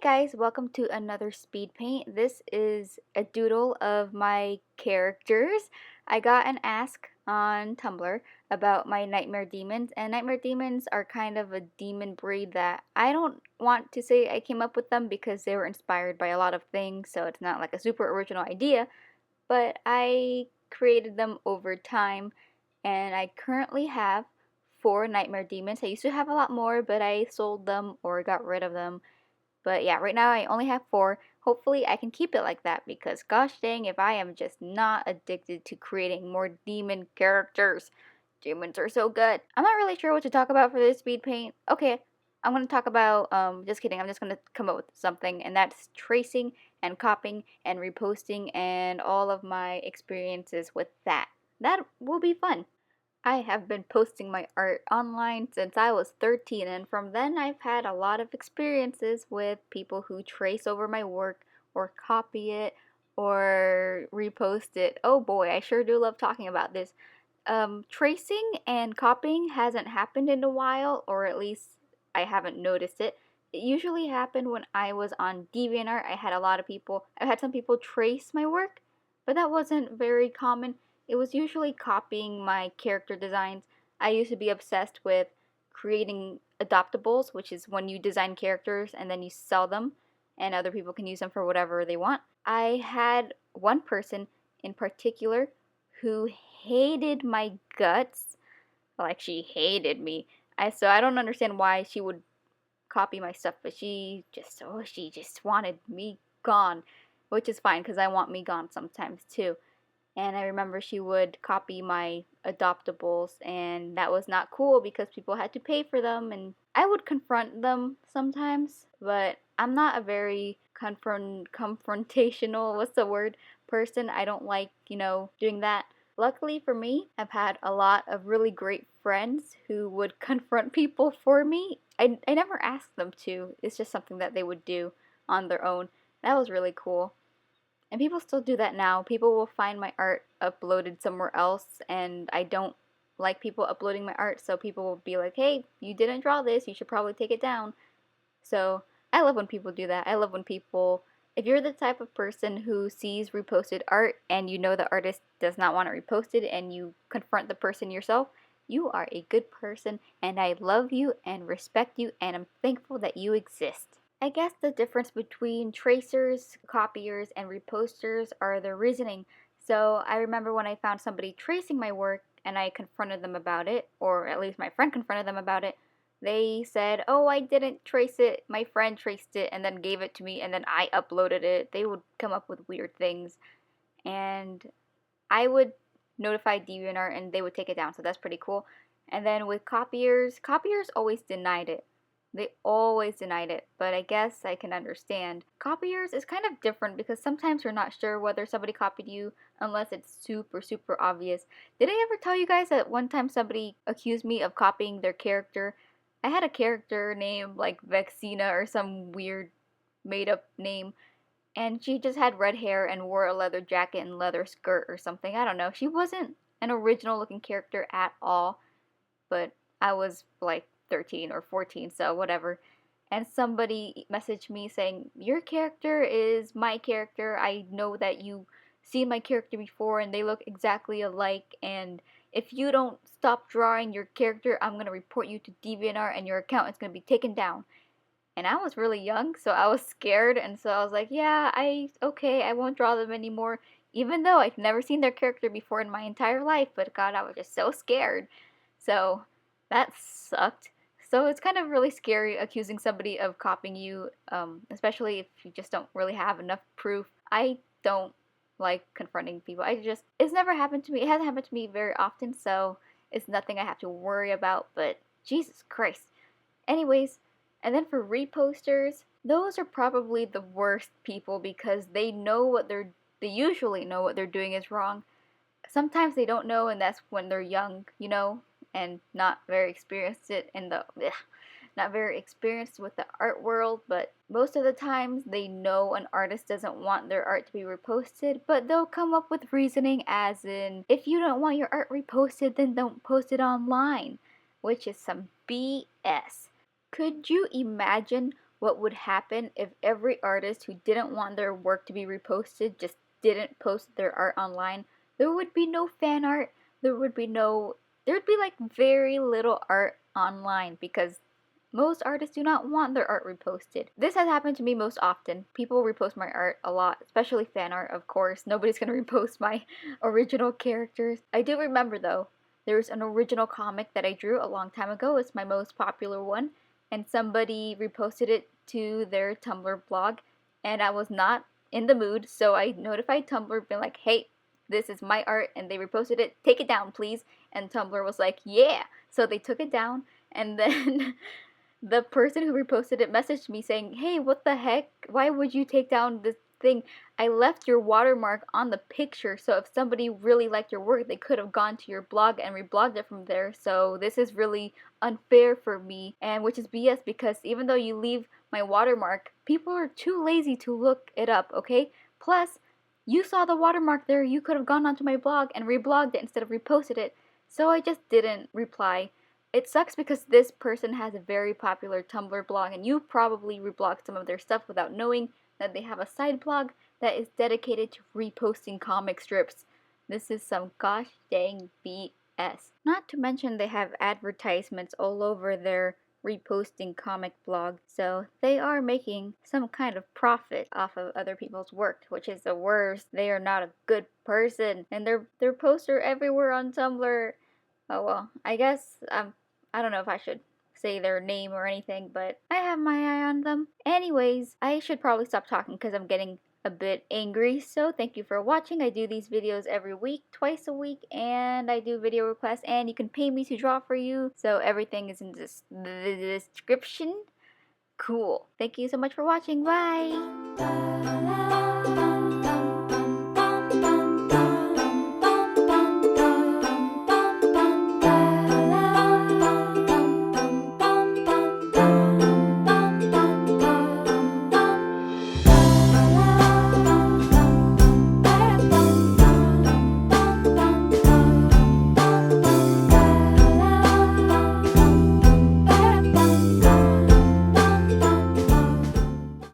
guys, welcome to another speed paint. This is a doodle of my characters. I got an ask on Tumblr about my nightmare demons, and nightmare demons are kind of a demon breed that I don't want to say I came up with them because they were inspired by a lot of things, so it's not like a super original idea, but I created them over time, and I currently have 4 nightmare demons. I used to have a lot more, but I sold them or got rid of them. But yeah, right now I only have 4. Hopefully I can keep it like that because gosh dang if I am just not addicted to creating more demon characters. Demons are so good. I'm not really sure what to talk about for this speed paint. Okay, I'm going to talk about, just kidding, I'm just going to come up with something, and that's tracing and copying and reposting and all of my experiences with that. That will be fun. I have been posting my art online since I was 13, and from then I've had a lot of experiences with people who trace over my work or copy it or repost it. Oh boy, I sure do love talking about this. Tracing and copying hasn't happened in a while, or at least I haven't noticed it. It usually happened when I was on DeviantArt. I had some people trace my work, but that wasn't very common. It was usually copying my character designs. I used to be obsessed with creating adoptables, which is when you design characters and then you sell them and other people can use them for whatever they want. I had one person in particular who hated my guts. Like, she hated me. So I don't understand why she would copy my stuff, but she just wanted me gone, which is fine because I want me gone sometimes too. And I remember she would copy my adoptables, and that was not cool because people had to pay for them, and I would confront them sometimes, but I'm not a very confrontational, what's the word, person. I don't like, doing that. Luckily for me, I've had a lot of really great friends who would confront people for me. I never asked them to. It's just something that they would do on their own. That was really cool. And people still do that now. People will find my art uploaded somewhere else, and I don't like people uploading my art, so people will be like, hey, you didn't draw this, you should probably take it down. So I love when people do that. I love when people, if you're the type of person who sees reposted art and you know the artist does not want it reposted and you confront the person yourself, you are a good person, and I love you and respect you, and I'm thankful that you exist. I guess the difference between tracers, copiers, and reposters are their reasoning. So I remember when I found somebody tracing my work and I confronted them about it, or at least my friend confronted them about it, they said, oh, I didn't trace it, my friend traced it and then gave it to me and then I uploaded it. They would come up with weird things, and I would notify DeviantArt and they would take it down, so that's pretty cool. And then with copiers, copiers always denied it. They always denied it, but I guess I can understand. Copiers is kind of different because sometimes you're not sure whether somebody copied you unless it's super, super obvious. Did I ever tell you guys that one time somebody accused me of copying their character? I had a character named like Vexina or some weird made up name, and she just had red hair and wore a leather jacket and leather skirt or something. I don't know. She wasn't an original looking character at all, but I was like 13 or 14, so whatever. And somebody messaged me saying, your character is my character. I know that you seen my character before and they look exactly alike, and if you don't stop drawing your character, I'm going to report you to DeviantArt and your account is going to be taken down. And I was really young, so I was scared, and so I was like, yeah, okay, I won't draw them anymore, even though I've never seen their character before in my entire life, but God, I was just so scared. So that sucked. So it's kind of really scary accusing somebody of copying you, especially if you just don't really have enough proof. I don't like confronting people. It's never happened to me. It hasn't happened to me very often, so it's nothing I have to worry about, but Jesus Christ. Anyways, and then for reposters, those are probably the worst people because they usually know what they're doing is wrong. Sometimes they don't know, and that's when they're young, and not very experienced not very experienced with the art world, but most of the times they know an artist doesn't want their art to be reposted, but they'll come up with reasoning as in, if you don't want your art reposted, then don't post it online, which is some BS. Could you imagine what would happen if every artist who didn't want their work to be reposted just didn't post their art online. There would be no fan art. There would be like very little art online because most artists do not want their art reposted. This has happened to me most often. People repost my art a lot, especially fan art, of course. Nobody's gonna repost my original characters. I do remember though, there's an original comic that I drew a long time ago. It's my most popular one, and somebody reposted it to their Tumblr blog, and I was not in the mood, so I notified Tumblr, being like, hey, this is my art, and they reposted it. Take it down, please. And Tumblr was like, yeah. So they took it down, and then the person who reposted it messaged me saying, hey, what the heck? Why would you take down this thing? I left your watermark on the picture, so if somebody really liked your work, they could have gone to your blog and reblogged it from there. So this is really unfair for me, and which is BS because even though you leave my watermark, people are too lazy to look it up, okay? Plus, you saw the watermark there, you could have gone onto my blog and reblogged it instead of reposted it. So I just didn't reply. It sucks because this person has a very popular Tumblr blog, and you probably reblogged some of their stuff without knowing that they have a side blog that is dedicated to reposting comic strips. This is some gosh dang BS. Not to mention they have advertisements all over their reposting comic blog, so they are making some kind of profit off of other people's work, which is the worst. They are not a good person, and their posts are everywhere on Tumblr. Oh well, I guess I don't know if I should say their name or anything, but I have my eye on them. Anyways, I should probably stop talking because I'm getting a bit angry. So thank you for watching. I do these videos every week, twice a week, and I do video requests, and you can pay me to draw for you. So everything is in the description. Cool. Thank you so much for watching. Bye.